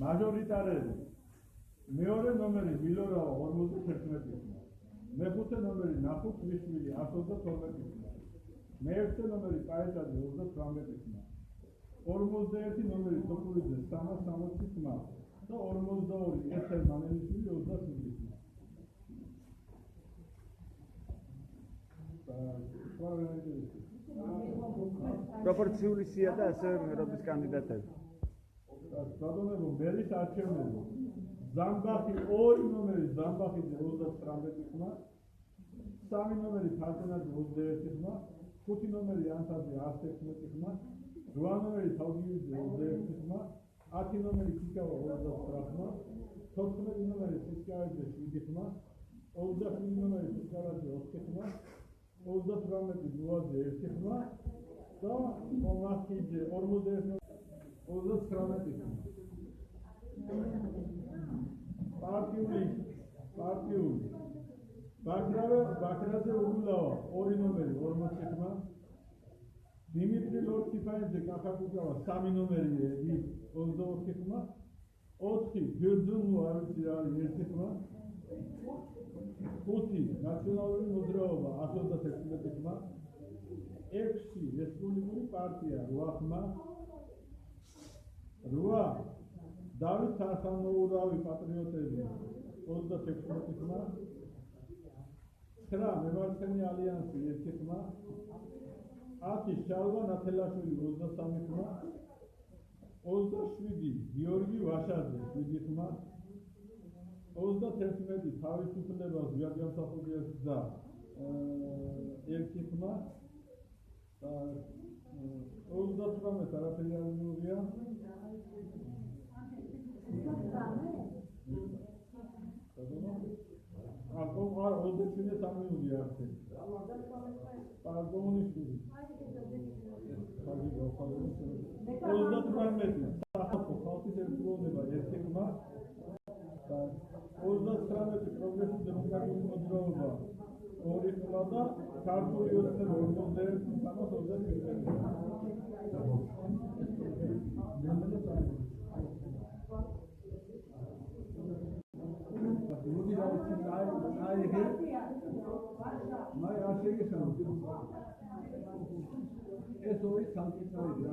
მაჟორიტარები. მეორე ნომერი მილორაო 51 ხმა. მეხუთე ნომერი ნახუ ქრიშვილი 112 ხმა. მეერთე ნომერი პაეტაძე 38 ხმა. 41 ნომერი დოკულიძე 360 ხმა და 42 ეთერ მანელიშვილი 28 ხმა. პროპორციული სია და ასევე მერობის კანდიდატები. Სადონებო მერის არჩევნები. ზამბახი 2 ნომერი ზამბახიძე 39 ხმა. 3 ნომერი თალკენაძე 21 ხმა. 5 ნომერი ანთაძე 116 ხმა. 8 ნომერი თავგივიძე 21 ხმა. 10 ნომერი ქიკავა 29 ხმა. 14 ნომერი სისკავიძე 7 ხმა. 25 ნომერი სისკავაძე 4 ხმა. 38 ნუაძე 1 ხმა და მომახიძე 41 39 ხმა. პარტიული ბაქრაძე უგულავა 2 ნომერი 40 ხმა. დიმიტრი ლორჩიფაიძე კახაკუკავა 3 ნომერი 24 ხმა. 4 გერძუნუ არ ვიცი რა არის 1 ხმა. 5 ნაციონალური მოძრაობა 116 ხმა. 6 რესპუბლიკური პარტია 8 ხმა. 8 დავით სახანოურავი პატრიოტები 36 ხმა. 9 მემარცხენე ალიანსი 1 ხმა. 10 შალვა ნათელაშვილი 23 ხმა. 27 გიორგი ვაშაძე 7 ხმა. 31 თავისუფლებას ვიაგამსახურებს და 1 ხმა. 38 არაფერი არ მივიღია. არ 27 არ მივიღია არც. კომუნისტური. 38 ხალხის ერთგულება 1 ხმა. 39 პროგრესული დემოკრატიული მოძრაობა 2 ხმა და ქართული ოცნება 41 ეს ორი სამკითხავია